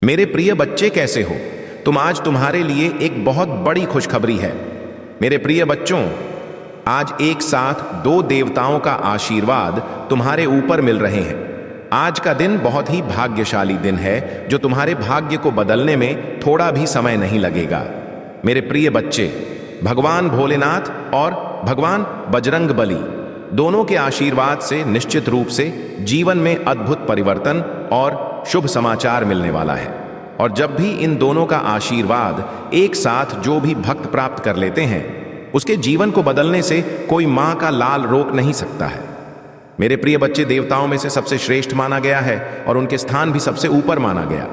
मेरे प्रिय बच्चे, कैसे हो तुम? आज तुम्हारे लिए एक बहुत बड़ी खुशखबरी है। मेरे प्रिय बच्चों, आज एक साथ दो देवताओं का आशीर्वाद तुम्हारे ऊपर मिल रहे हैं। आज का दिन बहुत ही भाग्यशाली दिन है, जो तुम्हारे भाग्य को बदलने में थोड़ा भी समय नहीं लगेगा। मेरे प्रिय बच्चे, भगवान भोलेनाथ और भगवान बजरंग बली दोनों के आशीर्वाद से निश्चित रूप से जीवन में अद्भुत परिवर्तन और शुभ समाचार मिलने वाला है। और जब भी इन दोनों का आशीर्वाद एक साथ जो भी भक्त प्राप्त कर लेते हैं, उसके जीवन को बदलने से कोई मां का लाल रोक नहीं सकता है। मेरे प्रिय बच्चे, देवताओं में से सबसे श्रेष्ठ माना गया है और उनके स्थान भी सबसे ऊपर माना गया।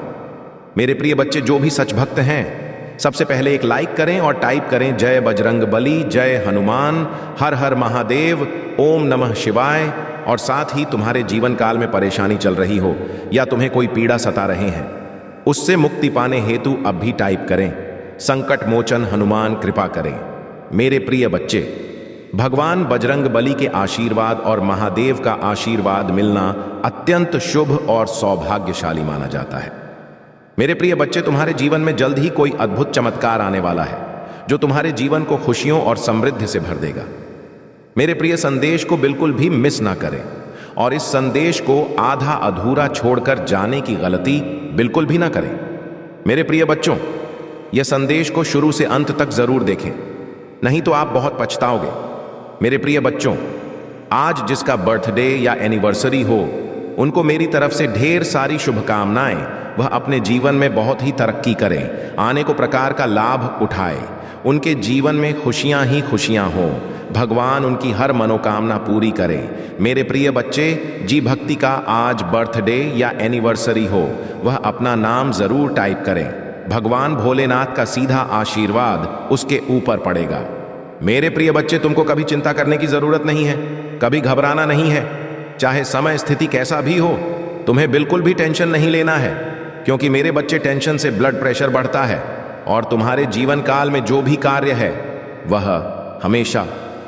मेरे प्रिय बच्चे, जो भी सच भक्त हैं, सबसे पहले एक लाइक करें और टाइप करें जय बजरंग बली, जय हनुमान, हर हर महादेव, ओम नमः शिवाय। और साथ ही तुम्हारे जीवन काल में परेशानी चल रही हो या तुम्हें कोई पीड़ा सता रहे हैं, उससे मुक्ति पाने हेतु अब भी टाइप करें संकट मोचन हनुमान कृपा करें। मेरे प्रिय बच्चे, भगवान बजरंग बली के आशीर्वाद और महादेव का आशीर्वाद मिलना अत्यंत शुभ और सौभाग्यशाली माना जाता है। मेरे प्रिय बच्चे, तुम्हारे जीवन में जल्द ही कोई अद्भुत चमत्कार आने वाला है, जो तुम्हारे जीवन को खुशियों और समृद्धि से भर देगा। मेरे प्रिय, संदेश को बिल्कुल भी मिस ना करें और इस संदेश को आधा अधूरा छोड़कर जाने की गलती बिल्कुल भी ना करें। मेरे प्रिय बच्चों, यह संदेश को शुरू से अंत तक जरूर देखें, नहीं तो आप बहुत पछताओगे। मेरे प्रिय बच्चों, आज जिसका बर्थडे या एनिवर्सरी हो, उनको मेरी तरफ से ढेर सारी शुभकामनाएं। वह अपने जीवन में बहुत ही तरक्की करें, आने को प्रकार का लाभ उठाए, उनके जीवन में खुशियां ही खुशियां हों, भगवान उनकी हर मनोकामना पूरी करे। मेरे प्रिय बच्चे, जी भक्ति का आज बर्थडे या एनिवर्सरी हो, वह अपना नाम जरूर टाइप करें। भगवान भोलेनाथ का सीधा आशीर्वाद उसके ऊपर पड़ेगा। मेरे प्रिय बच्चे, तुमको कभी चिंता करने की जरूरत नहीं है, कभी घबराना नहीं है। चाहे समय स्थिति कैसा भी हो, तुम्हें बिल्कुल भी टेंशन नहीं लेना है, क्योंकि मेरे बच्चे, टेंशन से ब्लड प्रेशर बढ़ता है और तुम्हारे जीवन काल में जो भी कार्य है वह हमेशा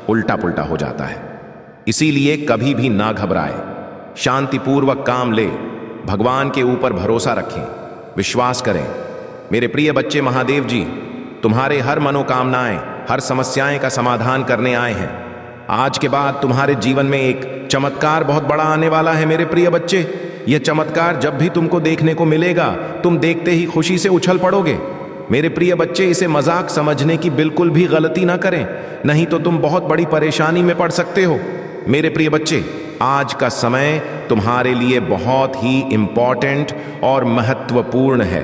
उल्टा पुल्टा हो जाता है। इसीलिए कभी भी ना घबराए, शांतिपूर्वक काम ले, भगवान के ऊपर भरोसा रखें, विश्वास करें। मेरे प्रिय बच्चे, महादेव जी तुम्हारे हर मनोकामनाएं, हर समस्याएं का समाधान करने आए हैं। आज के बाद तुम्हारे जीवन में एक चमत्कार बहुत बड़ा आने वाला है। मेरे प्रिय बच्चे, यह चमत्कार जब भी तुमको देखने को मिलेगा, तुम देखते ही खुशी से उछल पड़ोगे। मेरे प्रिय बच्चे, इसे मजाक समझने की बिल्कुल भी गलती ना करें, नहीं तो तुम बहुत बड़ी परेशानी में पड़ सकते हो। मेरे प्रिय बच्चे, आज का समय तुम्हारे लिए बहुत ही इंपॉर्टेंट और महत्वपूर्ण है।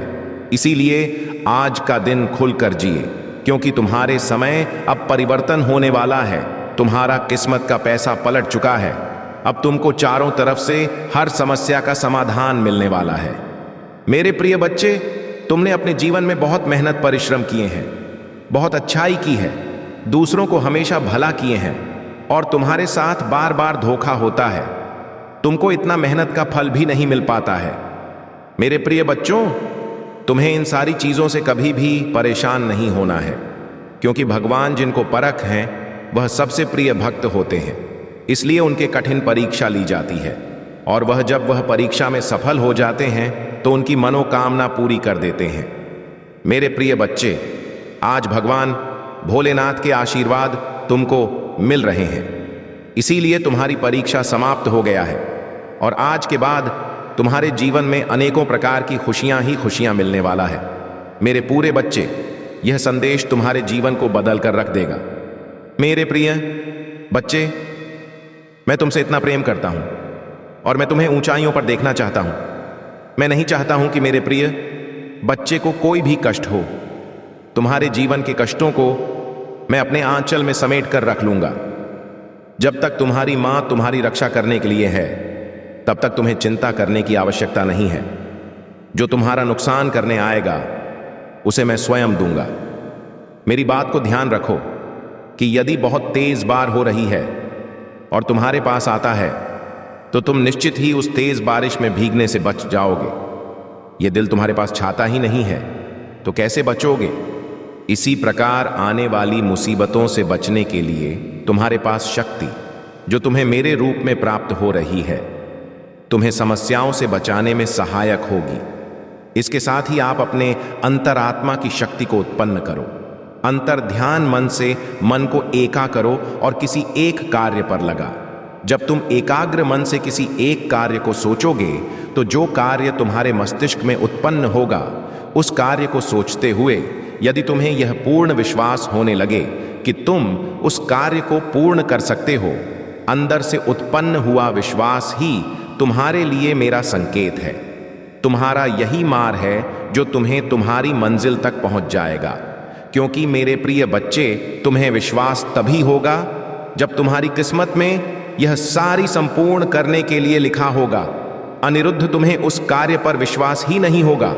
इसीलिए आज का दिन खुलकर जिए, क्योंकि तुम्हारे समय अब परिवर्तन होने वाला है। तुम्हारा किस्मत का पैसा पलट चुका है। अब तुमको चारों तरफ से हर समस्या का समाधान मिलने वाला है। मेरे प्रिय बच्चे, तुमने अपने जीवन में बहुत मेहनत परिश्रम किए हैं, बहुत अच्छाई की है, दूसरों को हमेशा भला किए हैं और तुम्हारे साथ बार बार धोखा होता है। तुमको इतना मेहनत का फल भी नहीं मिल पाता है। मेरे प्रिय बच्चों, तुम्हें इन सारी चीजों से कभी भी परेशान नहीं होना है, क्योंकि भगवान जिनको परख हैं वह सबसे प्रिय भक्त होते हैं। इसलिए उनके कठिन परीक्षा ली जाती है और जब वह परीक्षा में सफल हो जाते हैं तो उनकी मनोकामना पूरी कर देते हैं। मेरे प्रिय बच्चे, आज भगवान भोलेनाथ के आशीर्वाद तुमको मिल रहे हैं, इसीलिए तुम्हारी परीक्षा समाप्त हो गया है और आज के बाद तुम्हारे जीवन में अनेकों प्रकार की खुशियां ही खुशियां मिलने वाला है। मेरे पूरे बच्चे, यह संदेश तुम्हारे जीवन को बदल कर रख देगा। मेरे प्रिय बच्चे, मैं तुमसे इतना प्रेम करता हूं और मैं तुम्हें ऊंचाइयों पर देखना चाहता हूं। मैं नहीं चाहता हूं कि मेरे प्रिय बच्चे को कोई भी कष्ट हो। तुम्हारे जीवन के कष्टों को मैं अपने आंचल में समेट कर रख लूंगा। जब तक तुम्हारी मां तुम्हारी रक्षा करने के लिए है, तब तक तुम्हें चिंता करने की आवश्यकता नहीं है। जो तुम्हारा नुकसान करने आएगा, उसे मैं स्वयं दूंगा। मेरी बात को ध्यान रखो कि यदि बहुत तेज बार हो रही है और तुम्हारे पास आता है, तो तुम निश्चित ही उस तेज बारिश में भीगने से बच जाओगे। यह दिल तुम्हारे पास छाता ही नहीं है, तो कैसे बचोगे? इसी प्रकार आने वाली मुसीबतों से बचने के लिए तुम्हारे पास शक्ति, जो तुम्हें मेरे रूप में प्राप्त हो रही है, तुम्हें समस्याओं से बचाने में सहायक होगी। इसके साथ ही आप अपने अंतरात्मा की शक्ति को उत्पन्न करो। अंतर ध्यान मन से मन को एका करो और किसी एक कार्य पर लगा। जब तुम एकाग्र मन से किसी एक कार्य को सोचोगे तो जो कार्य तुम्हारे मस्तिष्क में उत्पन्न होगा, उस कार्य को सोचते हुए यदि तुम्हें यह पूर्ण विश्वास होने लगे कि तुम उस कार्य को पूर्ण कर सकते हो, अंदर से उत्पन्न हुआ विश्वास ही तुम्हारे लिए मेरा संकेत है। तुम्हारा यही मार्ग है जो तुम्हें तुम्हारी मंजिल तक पहुंच जाएगा, क्योंकि मेरे प्रिय बच्चे, तुम्हें विश्वास तभी होगा जब तुम्हारी किस्मत में यह सारी संपूर्ण करने के लिए लिखा होगा। अनिरुद्ध तुम्हें उस कार्य पर विश्वास ही नहीं होगा,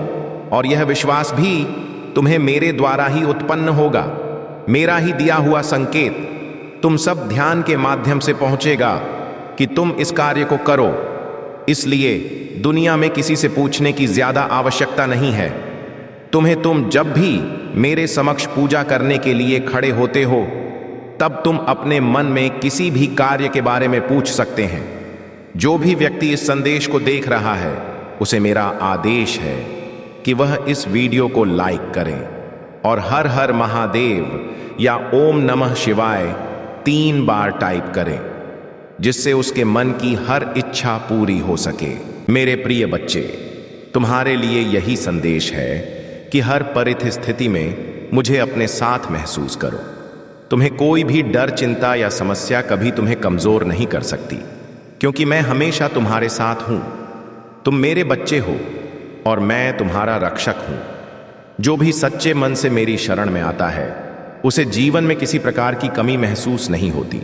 और यह विश्वास भी तुम्हें मेरे द्वारा ही उत्पन्न होगा। मेरा ही दिया हुआ संकेत तुम सब ध्यान के माध्यम से पहुंचेगा कि तुम इस कार्य को करो। इसलिए दुनिया में किसी से पूछने की ज्यादा आवश्यकता नहीं है। तुम जब भी मेरे समक्ष पूजा करने के लिए खड़े होते हो, तब तुम अपने मन में किसी भी कार्य के बारे में पूछ सकते हैं। जो भी व्यक्ति इस संदेश को देख रहा है, उसे मेरा आदेश है कि वह इस वीडियो को लाइक करें और हर हर महादेव या ओम नमः शिवाय 3 बार टाइप करें, जिससे उसके मन की हर इच्छा पूरी हो सके। मेरे प्रिय बच्चे, तुम्हारे लिए यही संदेश है कि हर परिस्थिति में मुझे अपने साथ महसूस करो। तुम्हें कोई भी डर, चिंता या समस्या कभी तुम्हें कमजोर नहीं कर सकती, क्योंकि मैं हमेशा तुम्हारे साथ हूं। तुम मेरे बच्चे हो और मैं तुम्हारा रक्षक हूं। जो भी सच्चे मन से मेरी शरण में आता है, उसे जीवन में किसी प्रकार की कमी महसूस नहीं होती।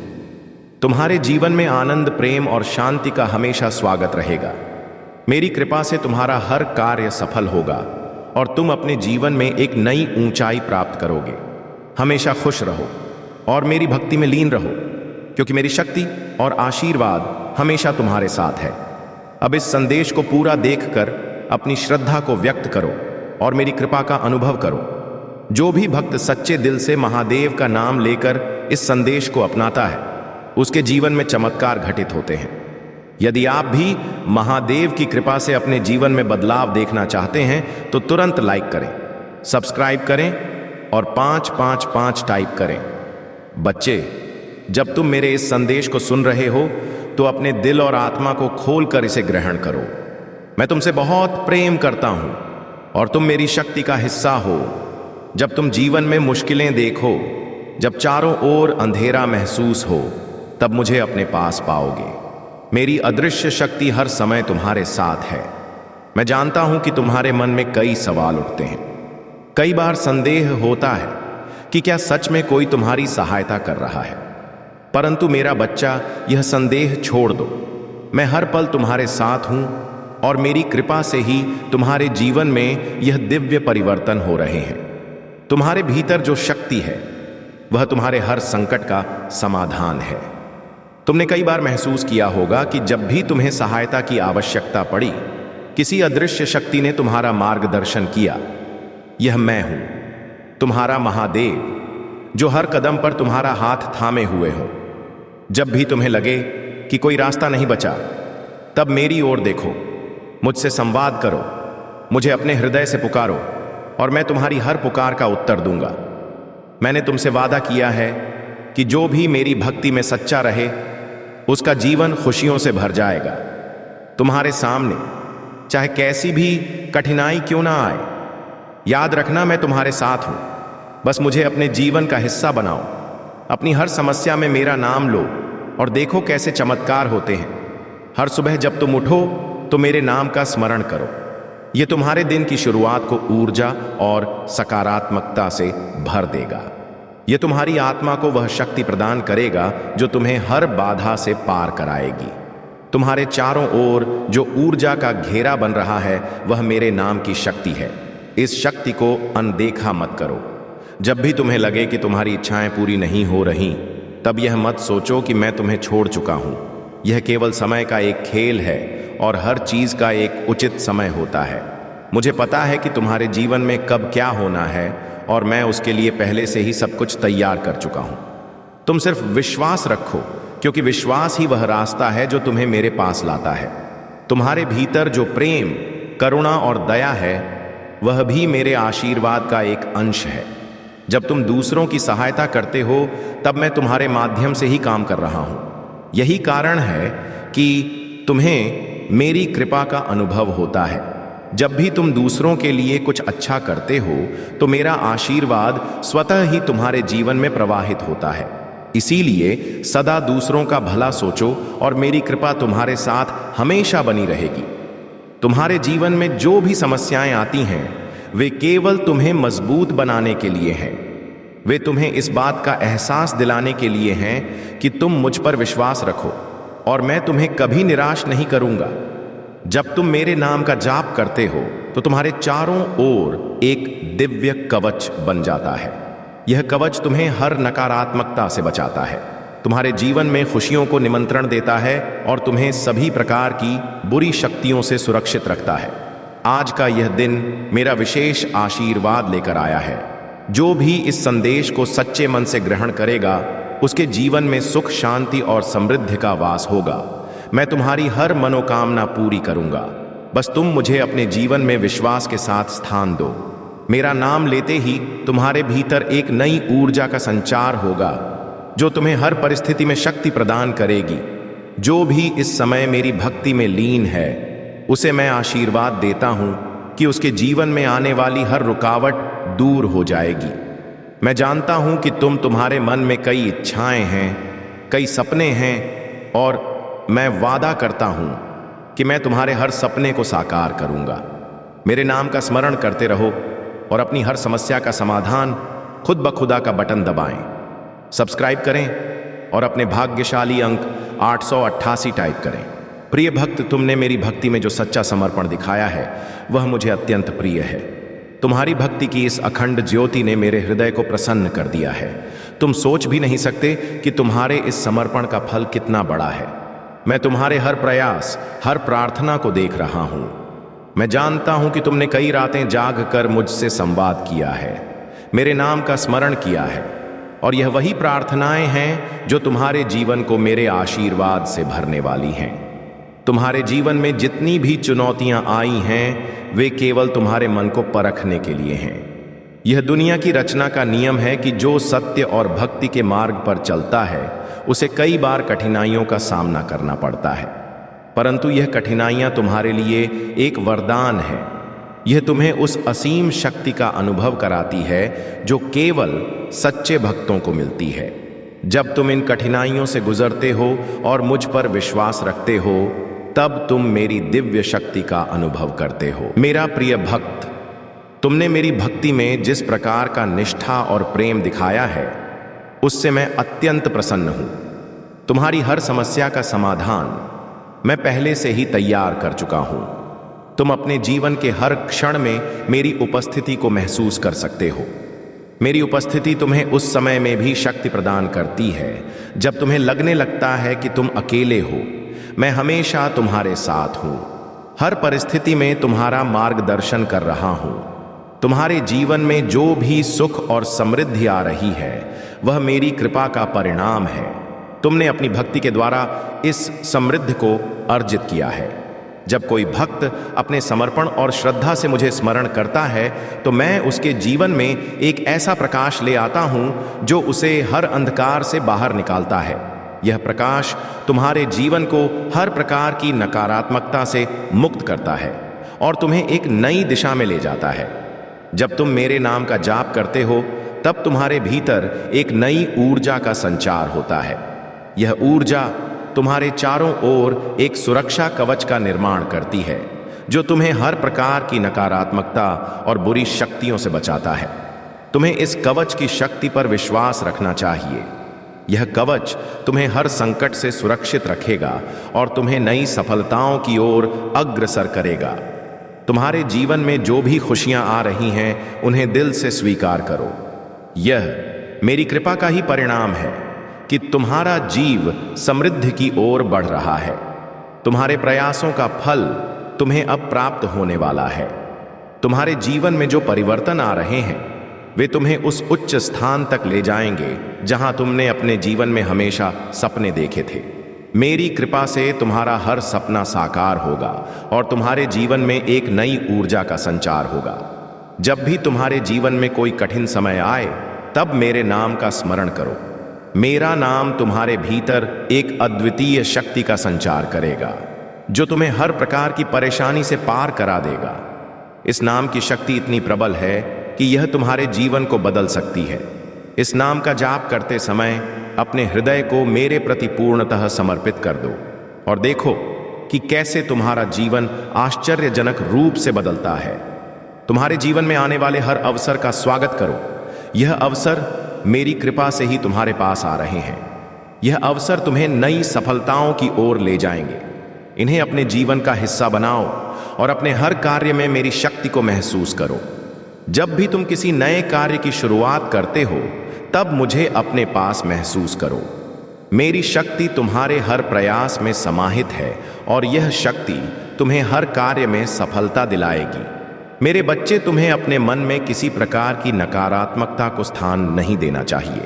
तुम्हारे जीवन में आनंद, प्रेम और शांति का हमेशा स्वागत रहेगा। मेरी कृपा से तुम्हारा हर कार्य सफल होगा और तुम अपने जीवन में एक नई ऊंचाई प्राप्त करोगे। हमेशा खुश रहो और मेरी भक्ति में लीन रहो, क्योंकि मेरी शक्ति और आशीर्वाद हमेशा तुम्हारे साथ है। अब इस संदेश को पूरा देखकर अपनी श्रद्धा को व्यक्त करो और मेरी कृपा का अनुभव करो। जो भी भक्त सच्चे दिल से महादेव का नाम लेकर इस संदेश को अपनाता है, उसके जीवन में चमत्कार घटित होते हैं। यदि आप भी महादेव की कृपा से अपने जीवन में बदलाव देखना चाहते हैं, तो तुरंत लाइक करें, सब्सक्राइब करें और 555 टाइप करें। बच्चे, जब तुम मेरे इस संदेश को सुन रहे हो, तो अपने दिल और आत्मा को खोलकर इसे ग्रहण करो। मैं तुमसे बहुत प्रेम करता हूं और तुम मेरी शक्ति का हिस्सा हो। जब तुम जीवन में मुश्किलें देखो, जब चारों ओर अंधेरा महसूस हो, तब मुझे अपने पास पाओगे। मेरी अदृश्य शक्ति हर समय तुम्हारे साथ है। मैं जानता हूं कि तुम्हारे मन में कई सवाल उठते हैं। कई बार संदेह होता है कि क्या सच में कोई तुम्हारी सहायता कर रहा है। परंतु मेरा बच्चा, यह संदेह छोड़ दो। मैं हर पल तुम्हारे साथ हूं और मेरी कृपा से ही तुम्हारे जीवन में यह दिव्य परिवर्तन हो रहे हैं। तुम्हारे भीतर जो शक्ति है, वह तुम्हारे हर संकट का समाधान है। तुमने कई बार महसूस किया होगा कि जब भी तुम्हें सहायता की आवश्यकता पड़ी, किसी अदृश्य शक्ति ने तुम्हारा मार्गदर्शन किया। यह मैं हूं, तुम्हारा महादेव, जो हर कदम पर तुम्हारा हाथ थामे हुए हो। जब भी तुम्हें लगे कि कोई रास्ता नहीं बचा, तब मेरी ओर देखो, मुझसे संवाद करो, मुझे अपने हृदय से पुकारो और मैं तुम्हारी हर पुकार का उत्तर दूंगा। मैंने तुमसे वादा किया है कि जो भी मेरी भक्ति में सच्चा रहे, उसका जीवन खुशियों से भर जाएगा। तुम्हारे सामने चाहे कैसी भी कठिनाई क्यों ना आए, याद रखना मैं तुम्हारे साथ हूं। बस मुझे अपने जीवन का हिस्सा बनाओ। अपनी हर समस्या में मेरा नाम लो और देखो कैसे चमत्कार होते हैं। हर सुबह जब तुम उठो तो मेरे नाम का स्मरण करो। यह तुम्हारे दिन की शुरुआत को ऊर्जा और सकारात्मकता से भर देगा। यह तुम्हारी आत्मा को वह शक्ति प्रदान करेगा जो तुम्हें हर बाधा से पार कराएगी। तुम्हारे चारों ओर जो ऊर्जा का घेरा बन रहा है, वह मेरे नाम की शक्ति है। इस शक्ति को अनदेखा मत करो। जब भी तुम्हें लगे कि तुम्हारी इच्छाएं पूरी नहीं हो रही, तब यह मत सोचो कि मैं तुम्हें छोड़ चुका हूं। यह केवल समय का एक खेल है और हर चीज का एक उचित समय होता है। मुझे पता है कि तुम्हारे जीवन में कब क्या होना है और मैं उसके लिए पहले से ही सब कुछ तैयार कर चुका हूं। तुम सिर्फ विश्वास रखो, क्योंकि विश्वास ही वह रास्ता है जो तुम्हें मेरे पास लाता है। तुम्हारे भीतर जो प्रेम, करुणा और दया है, वह भी मेरे आशीर्वाद का एक अंश है। जब तुम दूसरों की सहायता करते हो तब मैं तुम्हारे माध्यम से ही काम कर रहा हूं। यही कारण है कि तुम्हें मेरी कृपा का अनुभव होता है। जब भी तुम दूसरों के लिए कुछ अच्छा करते हो तो मेरा आशीर्वाद स्वतः ही तुम्हारे जीवन में प्रवाहित होता है। इसीलिए सदा दूसरों का भला सोचो और मेरी कृपा तुम्हारे साथ हमेशा बनी रहेगी। तुम्हारे जीवन में जो भी समस्याएं आती हैं वे केवल तुम्हें मजबूत बनाने के लिए हैं। वे तुम्हें इस बात का एहसास दिलाने के लिए हैं कि तुम मुझ पर विश्वास रखो और मैं तुम्हें कभी निराश नहीं करूंगा। जब तुम मेरे नाम का जाप करते हो तो तुम्हारे चारों ओर एक दिव्य कवच बन जाता है। यह कवच तुम्हें हर नकारात्मकता से बचाता है, तुम्हारे जीवन में खुशियों को निमंत्रण देता है और तुम्हें सभी प्रकार की बुरी शक्तियों से सुरक्षित रखता है। आज का यह दिन मेरा विशेष आशीर्वाद लेकर आया है। जो भी इस संदेश को सच्चे मन से ग्रहण करेगा उसके जीवन में सुख, शांति और समृद्धि का वास होगा। मैं तुम्हारी हर मनोकामना पूरी करूंगा। बस तुम मुझे अपने जीवन में विश्वास के साथ स्थान दो। मेरा नाम लेते ही तुम्हारे भीतर एक नई ऊर्जा का संचार होगा जो तुम्हें हर परिस्थिति में शक्ति प्रदान करेगी। जो भी इस समय मेरी भक्ति में लीन है उसे मैं आशीर्वाद देता हूं कि उसके जीवन में आने वाली हर रुकावट दूर हो जाएगी। मैं जानता हूं कि तुम्हारे मन में कई इच्छाएं हैं, कई सपने हैं और मैं वादा करता हूं कि मैं तुम्हारे हर सपने को साकार करूंगा। मेरे नाम का स्मरण करते रहो और अपनी हर समस्या का समाधान खुद ब खुदा का बटन दबाएं। सब्सक्राइब करें और अपने भाग्यशाली अंक 888 टाइप करें। प्रिय भक्त, तुमने मेरी भक्ति में जो सच्चा समर्पण दिखाया है वह मुझे अत्यंत प्रिय है। तुम्हारी भक्ति की इस अखंड ज्योति ने मेरे हृदय को प्रसन्न कर दिया है। तुम सोच भी नहीं सकते कि तुम्हारे इस समर्पण का फल कितना बड़ा है। मैं तुम्हारे हर प्रयास, हर प्रार्थना को देख रहा हूं। मैं जानता हूं कि तुमने कई रातें जाग कर मुझसे संवाद किया है, मेरे नाम का स्मरण किया है और यह वही प्रार्थनाएं हैं जो तुम्हारे जीवन को मेरे आशीर्वाद से भरने वाली हैं। तुम्हारे जीवन में जितनी भी चुनौतियां आई हैं वे केवल तुम्हारे मन को परखने के लिए हैं। यह दुनिया की रचना का नियम है कि जो सत्य और भक्ति के मार्ग पर चलता है उसे कई बार कठिनाइयों का सामना करना पड़ता है, परंतु यह कठिनाइयां तुम्हारे लिए एक वरदान है। यह तुम्हें उस असीम शक्ति का अनुभव कराती है जो केवल सच्चे भक्तों को मिलती है। जब तुम इन कठिनाइयों से गुजरते हो और मुझ पर विश्वास रखते हो तब तुम मेरी दिव्य शक्ति का अनुभव करते हो। मेरा प्रिय भक्त, तुमने मेरी भक्ति में जिस प्रकार का निष्ठा और प्रेम दिखाया है उससे मैं अत्यंत प्रसन्न हूं। तुम्हारी हर समस्या का समाधान मैं पहले से ही तैयार कर चुका हूं। तुम अपने जीवन के हर क्षण में मेरी उपस्थिति को महसूस कर सकते हो। मेरी उपस्थिति तुम्हें उस समय में भी शक्ति प्रदान करती है जब तुम्हें लगने लगता है कि तुम अकेले हो। मैं हमेशा तुम्हारे साथ हूं, हर परिस्थिति में तुम्हारा मार्गदर्शन कर रहा हूं। तुम्हारे जीवन में जो भी सुख और समृद्धि आ रही है वह मेरी कृपा का परिणाम है। तुमने अपनी भक्ति के द्वारा इस समृद्धि को अर्जित किया है। जब कोई भक्त अपने समर्पण और श्रद्धा से मुझे स्मरण करता है तो मैं उसके जीवन में एक ऐसा प्रकाश ले आता हूं जो उसे हर अंधकार से बाहर निकालता है। यह प्रकाश तुम्हारे जीवन को हर प्रकार की नकारात्मकता से मुक्त करता है और तुम्हें एक नई दिशा में ले जाता है। जब तुम मेरे नाम का जाप करते हो तब तुम्हारे भीतर एक नई ऊर्जा का संचार होता है। यह ऊर्जा तुम्हारे चारों ओर एक सुरक्षा कवच का निर्माण करती है जो तुम्हें हर प्रकार की नकारात्मकता और बुरी शक्तियों से बचाता है। तुम्हें इस कवच की शक्ति पर विश्वास रखना चाहिए। यह कवच तुम्हें हर संकट से सुरक्षित रखेगा और तुम्हें नई सफलताओं की ओर अग्रसर करेगा। तुम्हारे जीवन में जो भी खुशियां आ रही हैं उन्हें दिल से स्वीकार करो। यह मेरी कृपा का ही परिणाम है कि तुम्हारा जीव समृद्धि की ओर बढ़ रहा है। तुम्हारे प्रयासों का फल तुम्हें अब प्राप्त होने वाला है। तुम्हारे जीवन में जो परिवर्तन आ रहे हैं वे तुम्हें उस उच्च स्थान तक ले जाएंगे जहां तुमने अपने जीवन में हमेशा सपने देखे थे। मेरी कृपा से तुम्हारा हर सपना साकार होगा और तुम्हारे जीवन में एक नई ऊर्जा का संचार होगा। जब भी तुम्हारे जीवन में कोई कठिन समय आए, तब मेरे नाम का स्मरण करो। मेरा नाम तुम्हारे भीतर एक अद्वितीय शक्ति का संचार करेगा, जो तुम्हें हर प्रकार की परेशानी से पार करा देगा। इस नाम की शक्ति इतनी प्रबल है कि यह तुम्हारे जीवन को बदल सकती है। इस नाम का जाप करते समय अपने हृदय को मेरे प्रति पूर्णतः समर्पित कर दो और देखो कि कैसे तुम्हारा जीवन आश्चर्यजनक रूप से बदलता है। तुम्हारे जीवन में आने वाले हर अवसर का स्वागत करो। यह अवसर मेरी कृपा से ही तुम्हारे पास आ रहे हैं। यह अवसर तुम्हें नई सफलताओं की ओर ले जाएंगे। इन्हें अपने जीवन का हिस्सा बनाओ और अपने हर कार्य में मेरी शक्ति को महसूस करो। जब भी तुम किसी नए कार्य की शुरुआत करते हो, तब मुझे अपने पास महसूस करो। मेरी शक्ति तुम्हारे हर प्रयास में समाहित है और यह शक्ति तुम्हें हर कार्य में सफलता दिलाएगी। मेरे बच्चे, तुम्हें अपने मन में किसी प्रकार की नकारात्मकता को स्थान नहीं देना चाहिए।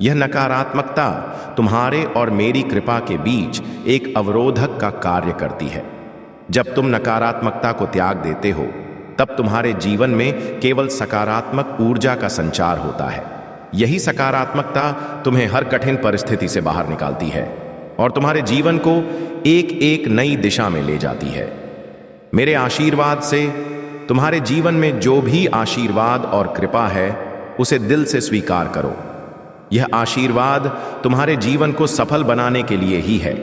यह नकारात्मकता तुम्हारे और मेरी कृपा के बीच एक अवरोधक का कार्य करती है। जब तुम नकारात्मकता को त्याग देते हो, तब तुम्हारे जीवन में केवल सकारात्मक ऊर्जा का संचार होता है। यही सकारात्मकता तुम्हें हर कठिन परिस्थिति से बाहर निकालती है और तुम्हारे जीवन को एक एक नई दिशा में ले जाती है। मेरे आशीर्वाद से तुम्हारे जीवन में जो भी आशीर्वाद और कृपा है, उसे दिल से स्वीकार करो। यह आशीर्वाद तुम्हारे जीवन को सफल बनाने के लिए ही है।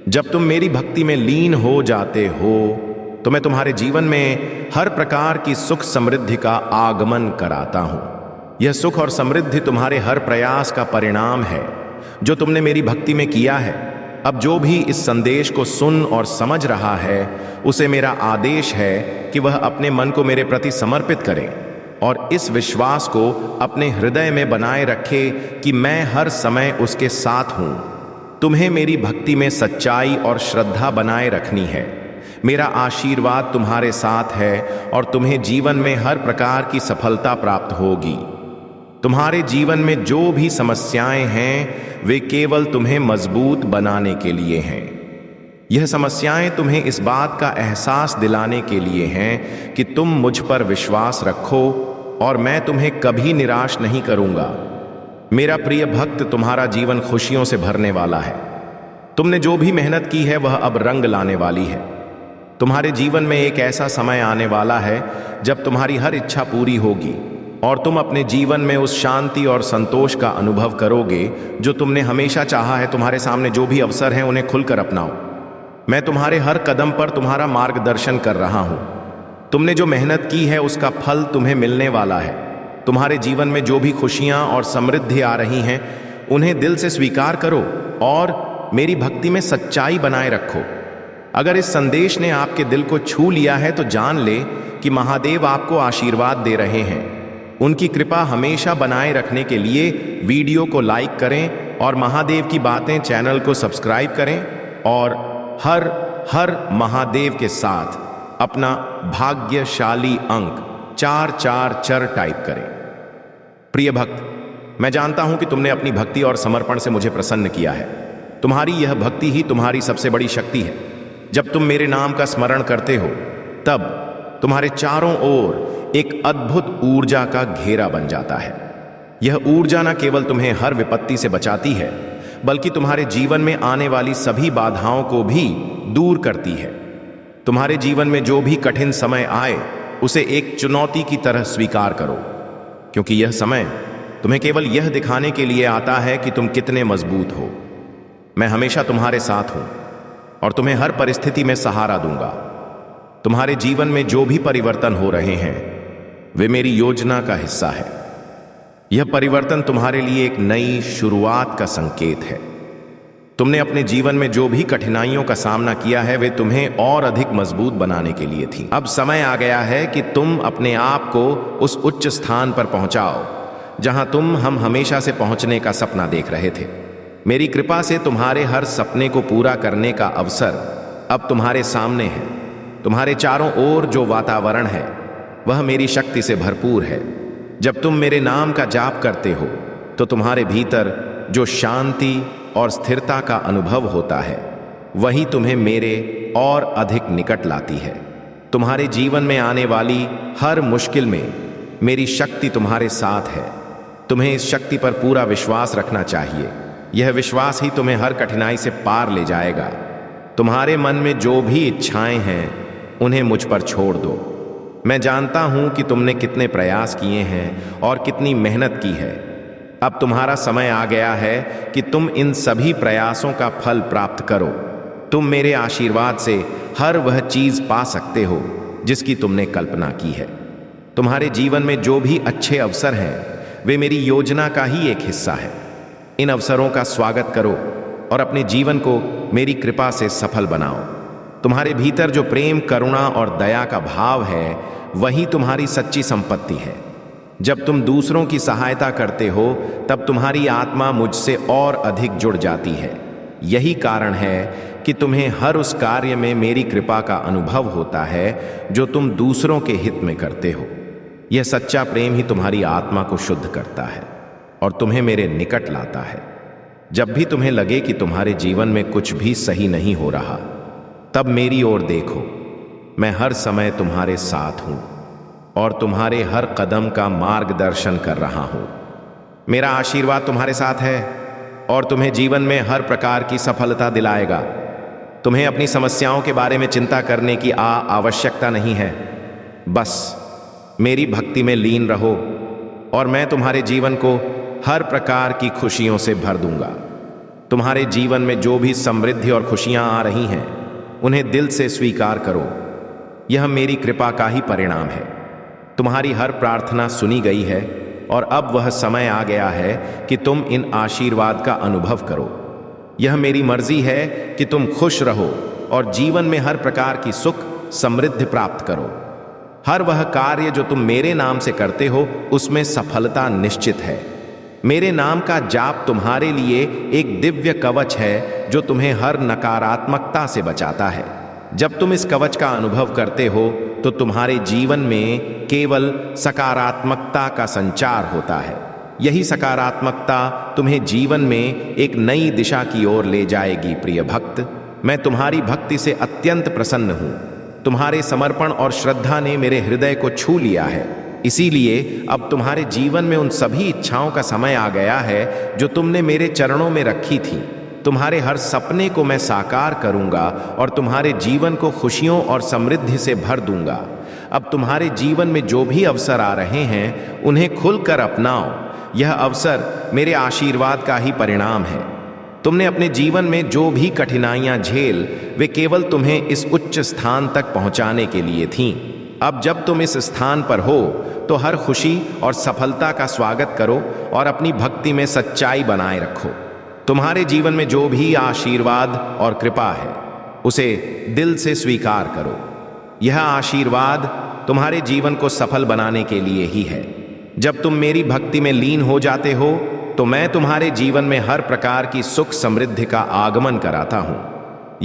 जब तुम मेरी भक्ति में लीन हो जाते हो, तो मैं तुम्हारे जीवन में हर प्रकार की सुख समृद्धि का आगमन कराता हूं। यह सुख और समृद्धि तुम्हारे हर प्रयास का परिणाम है जो तुमने मेरी भक्ति में किया है। अब जो भी इस संदेश को सुन और समझ रहा है, उसे मेरा आदेश है कि वह अपने मन को मेरे प्रति समर्पित करे और इस विश्वास को अपने हृदय में बनाए रखे कि मैं हर समय उसके साथ हूं। तुम्हें मेरी भक्ति में सच्चाई और श्रद्धा बनाए रखनी है। मेरा आशीर्वाद तुम्हारे साथ है और तुम्हें जीवन में हर प्रकार की सफलता प्राप्त होगी। तुम्हारे जीवन में जो भी समस्याएं हैं, वे केवल तुम्हें मजबूत बनाने के लिए हैं। यह समस्याएं तुम्हें इस बात का एहसास दिलाने के लिए हैं कि तुम मुझ पर विश्वास रखो और मैं तुम्हें कभी निराश नहीं करूंगा। मेरा प्रिय भक्त, तुम्हारा जीवन खुशियों से भरने वाला है। तुमने जो भी मेहनत की है, वह अब रंग लाने वाली है। तुम्हारे जीवन में एक ऐसा समय आने वाला है जब तुम्हारी हर इच्छा पूरी होगी और तुम अपने जीवन में उस शांति और संतोष का अनुभव करोगे जो तुमने हमेशा चाहा है। तुम्हारे सामने जो भी अवसर हैं, उन्हें खुलकर अपनाओ। मैं तुम्हारे हर कदम पर तुम्हारा मार्गदर्शन कर रहा हूं। तुमने जो मेहनत की है, उसका फल तुम्हें मिलने वाला है। तुम्हारे जीवन में जो भी खुशियां और समृद्धि आ रही हैं, उन्हें दिल से स्वीकार करो और मेरी भक्ति में सच्चाई बनाए रखो। अगर इस संदेश ने आपके दिल को छू लिया है, तो जान ले कि महादेव आपको आशीर्वाद दे रहे हैं। उनकी कृपा हमेशा बनाए रखने के लिए वीडियो को लाइक करें और महादेव की बातें चैनल को सब्सक्राइब करें और हर हर महादेव के साथ अपना भाग्यशाली अंक 444 टाइप करें। प्रिय भक्त, मैं जानता हूं कि तुमने अपनी भक्ति और समर्पण से मुझे प्रसन्न किया है। तुम्हारी यह भक्ति ही तुम्हारी सबसे बड़ी शक्ति है। जब तुम मेरे नाम का स्मरण करते हो, तब तुम्हारे चारों ओर एक अद्भुत ऊर्जा का घेरा बन जाता है। यह ऊर्जा न केवल तुम्हें हर विपत्ति से बचाती है, बल्कि तुम्हारे जीवन में आने वाली सभी बाधाओं को भी दूर करती है। तुम्हारे जीवन में जो भी कठिन समय आए, उसे एक चुनौती की तरह स्वीकार करो, क्योंकि यह समय तुम्हें केवल यह दिखाने के लिए आता है कि तुम कितने मजबूत हो। मैं हमेशा तुम्हारे साथ हूं और तुम्हें हर परिस्थिति में सहारा दूंगा। तुम्हारे जीवन में जो भी परिवर्तन हो रहे हैं, वे मेरी योजना का हिस्सा है। यह परिवर्तन तुम्हारे लिए एक नई शुरुआत का संकेत है। तुमने अपने जीवन में जो भी कठिनाइयों का सामना किया है, वे तुम्हें और अधिक मजबूत बनाने के लिए थी। अब समय आ गया है कि तुम अपने आप को उस उच्च स्थान पर पहुंचाओ जहां तुम हम हमेशा से पहुंचने का सपना देख रहे थे। मेरी कृपा से तुम्हारे हर सपने को पूरा करने का अवसर अब तुम्हारे सामने है। तुम्हारे चारों ओर जो वातावरण है, वह मेरी शक्ति से भरपूर है। जब तुम मेरे नाम का जाप करते हो, तो तुम्हारे भीतर जो शांति और स्थिरता का अनुभव होता है, वही तुम्हें मेरे और अधिक निकट लाती है। तुम्हारे जीवन में आने वाली हर मुश्किल में मेरी शक्ति तुम्हारे साथ है। तुम्हें इस शक्ति पर पूरा विश्वास रखना चाहिए। यह विश्वास ही तुम्हें हर कठिनाई से पार ले जाएगा। तुम्हारे मन में जो भी इच्छाएं हैं उन्हें मुझ पर छोड़ दो। मैं जानता हूं कि तुमने कितने प्रयास किए हैं और कितनी मेहनत की है। अब तुम्हारा समय आ गया है कि तुम इन सभी प्रयासों का फल प्राप्त करो। तुम मेरे आशीर्वाद से हर वह चीज पा सकते हो जिसकी तुमने कल्पना की है। तुम्हारे जीवन में जो भी अच्छे अवसर हैं वे मेरी योजना का ही एक हिस्सा है। इन अवसरों का स्वागत करो और अपने जीवन को मेरी कृपा से सफल बनाओ। तुम्हारे भीतर जो प्रेम, करुणा और दया का भाव है वही तुम्हारी सच्ची संपत्ति है। जब तुम दूसरों की सहायता करते हो तब तुम्हारी आत्मा मुझसे और अधिक जुड़ जाती है। यही कारण है कि तुम्हें हर उस कार्य में मेरी कृपा का अनुभव होता है जो तुम दूसरों के हित में करते हो। यह सच्चा प्रेम ही तुम्हारी आत्मा को शुद्ध करता है और तुम्हें मेरे निकट लाता है। जब भी तुम्हें लगे कि तुम्हारे जीवन में कुछ भी सही नहीं हो रहा, तब मेरी ओर देखो। मैं हर समय तुम्हारे साथ हूं और तुम्हारे हर कदम का मार्गदर्शन कर रहा हूं। मेरा आशीर्वाद तुम्हारे साथ है और तुम्हें जीवन में हर प्रकार की सफलता दिलाएगा। तुम्हें अपनी समस्याओं के बारे में चिंता करने की आवश्यकता नहीं है। बस मेरी भक्ति में लीन रहो और मैं तुम्हारे जीवन को हर प्रकार की खुशियों से भर दूंगा। तुम्हारे जीवन में जो भी समृद्धि और खुशियां आ रही हैं उन्हें दिल से स्वीकार करो। यह मेरी कृपा का ही परिणाम है। तुम्हारी हर प्रार्थना सुनी गई है और अब वह समय आ गया है कि तुम इन आशीर्वाद का अनुभव करो। यह मेरी मर्जी है कि तुम खुश रहो और जीवन में हर प्रकार की सुख समृद्धि प्राप्त करो। हर वह कार्य जो तुम मेरे नाम से करते हो उसमें सफलता निश्चित है। मेरे नाम का जाप तुम्हारे लिए एक दिव्य कवच है जो तुम्हें हर नकारात्मकता से बचाता है। जब तुम इस कवच का अनुभव करते हो तो तुम्हारे जीवन में केवल सकारात्मकता का संचार होता है। यही सकारात्मकता तुम्हें जीवन में एक नई दिशा की ओर ले जाएगी। प्रिय भक्त, मैं तुम्हारी भक्ति से अत्यंत प्रसन्न हूं। तुम्हारे समर्पण और श्रद्धा ने मेरे हृदय को छू लिया है। इसीलिए अब तुम्हारे जीवन में उन सभी इच्छाओं का समय आ गया है जो तुमने मेरे चरणों में रखी थी। तुम्हारे हर सपने को मैं साकार करूंगा और तुम्हारे जीवन को खुशियों और समृद्धि से भर दूंगा। अब तुम्हारे जीवन में जो भी अवसर आ रहे हैं उन्हें खुलकर अपनाओ। यह अवसर मेरे आशीर्वाद का ही परिणाम है। तुमने अपने जीवन में जो भी कठिनाइयां झेल वे केवल तुम्हें इस उच्च स्थान तक पहुंचाने के लिए थीं। अब जब तुम इस स्थान पर हो तो हर खुशी और सफलता का स्वागत करो और अपनी भक्ति में सच्चाई बनाए रखो। तुम्हारे जीवन में जो भी आशीर्वाद और कृपा है उसे दिल से स्वीकार करो। यह आशीर्वाद तुम्हारे जीवन को सफल बनाने के लिए ही है। जब तुम मेरी भक्ति में लीन हो जाते हो तो मैं तुम्हारे जीवन में हर प्रकार की सुख समृद्धि का आगमन कराता हूं।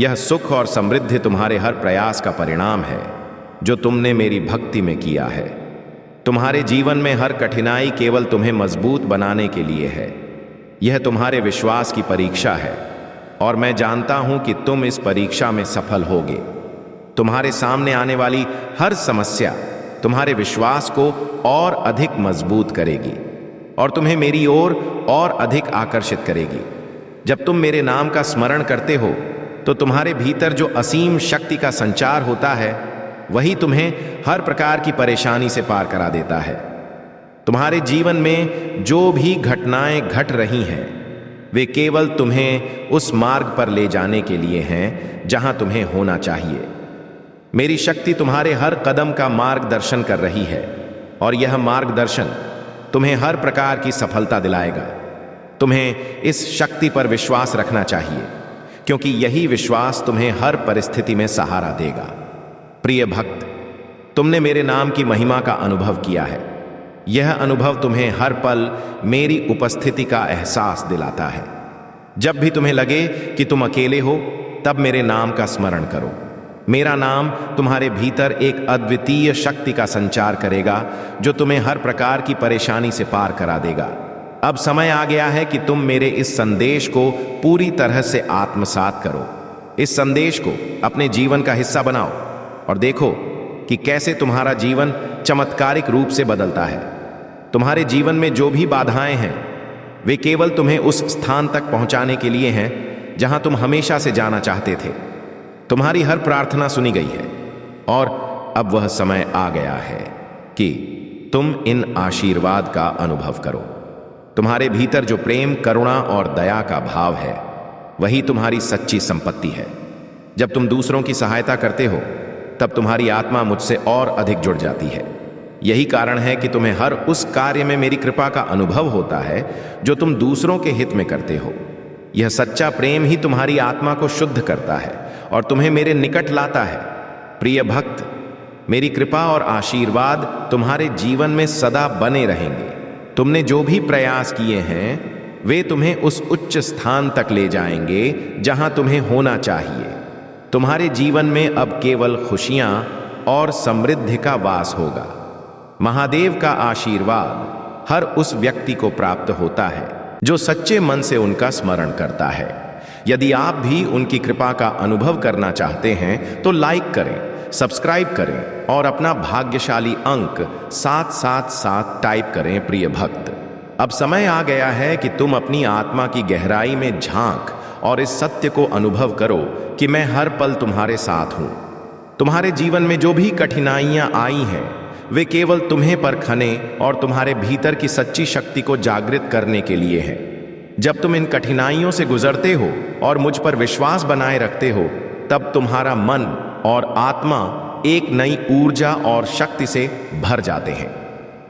यह सुख और समृद्धि तुम्हारे हर प्रयास का परिणाम है जो तुमने मेरी भक्ति में किया है। तुम्हारे जीवन में हर कठिनाई केवल तुम्हें मजबूत बनाने के लिए है। यह तुम्हारे विश्वास की परीक्षा है और मैं जानता हूं कि तुम इस परीक्षा में सफल होगे। तुम्हारे सामने आने वाली हर समस्या तुम्हारे विश्वास को और अधिक मजबूत करेगी और तुम्हें मेरी ओर और अधिक आकर्षित करेगी। जब तुम मेरे नाम का स्मरण करते हो तो तुम्हारे भीतर जो असीम शक्ति का संचार होता है वही तुम्हें हर प्रकार की परेशानी से पार करा देता है। तुम्हारे जीवन में जो भी घटनाएं घट रही हैं वे केवल तुम्हें उस मार्ग पर ले जाने के लिए हैं जहां तुम्हें होना चाहिए। मेरी शक्ति तुम्हारे हर कदम का मार्गदर्शन कर रही है और यह मार्गदर्शन तुम्हें हर प्रकार की सफलता दिलाएगा। तुम्हें इस शक्ति पर विश्वास रखना चाहिए क्योंकि यही विश्वास तुम्हें हर परिस्थिति में सहारा देगा। प्रिय भक्त, तुमने मेरे नाम की महिमा का अनुभव किया है। यह अनुभव तुम्हें हर पल मेरी उपस्थिति का एहसास दिलाता है। जब भी तुम्हें लगे कि तुम अकेले हो तब मेरे नाम का स्मरण करो। मेरा नाम तुम्हारे भीतर एक अद्वितीय शक्ति का संचार करेगा जो तुम्हें हर प्रकार की परेशानी से पार करा देगा। अब समय आ गया है कि तुम मेरे इस संदेश को पूरी तरह से आत्मसात करो। इस संदेश को अपने जीवन का हिस्सा बनाओ और देखो कि कैसे तुम्हारा जीवन चमत्कारिक रूप से बदलता है। तुम्हारे जीवन में जो भी बाधाएं हैं वे केवल तुम्हें उस स्थान तक पहुंचाने के लिए हैं जहां तुम हमेशा से जाना चाहते थे। तुम्हारी हर प्रार्थना सुनी गई है और अब वह समय आ गया है कि तुम इन आशीर्वाद का अनुभव करो। तुम्हारे भीतर जो प्रेम, करुणा और दया का भाव है वही तुम्हारी सच्ची संपत्ति है। जब तुम दूसरों की सहायता करते हो तब तुम्हारी आत्मा मुझसे और अधिक जुड़ जाती है। यही कारण है कि तुम्हें हर उस कार्य में मेरी कृपा का अनुभव होता है जो तुम दूसरों के हित में करते हो। यह सच्चा प्रेम ही तुम्हारी आत्मा को शुद्ध करता है और तुम्हें मेरे निकट लाता है। प्रिय भक्त, मेरी कृपा और आशीर्वाद तुम्हारे जीवन में सदा बने रहेंगे। तुमने जो भी प्रयास किए हैं वे तुम्हें उस उच्च स्थान तक ले जाएंगे जहां तुम्हें होना चाहिए। तुम्हारे जीवन में अब केवल खुशियां और समृद्धि का वास होगा। महादेव का आशीर्वाद हर उस व्यक्ति को प्राप्त होता है जो सच्चे मन से उनका स्मरण करता है। यदि आप भी उनकी कृपा का अनुभव करना चाहते हैं तो लाइक करें, सब्सक्राइब करें और अपना भाग्यशाली अंक 777 टाइप करें। प्रिय भक्त, अब समय आ गया है कि तुम अपनी आत्मा की गहराई में झांक और इस सत्य को अनुभव करो कि मैं हर पल तुम्हारे साथ हूं। तुम्हारे जीवन में जो भी कठिनाइयां आई हैं वे केवल तुम्हें परखने और तुम्हारे भीतर की सच्ची शक्ति को जागृत करने के लिए है। जब तुम इन कठिनाइयों से गुजरते हो और मुझ पर विश्वास बनाए रखते हो तब तुम्हारा मन और आत्मा एक नई ऊर्जा और शक्ति से भर जाते हैं।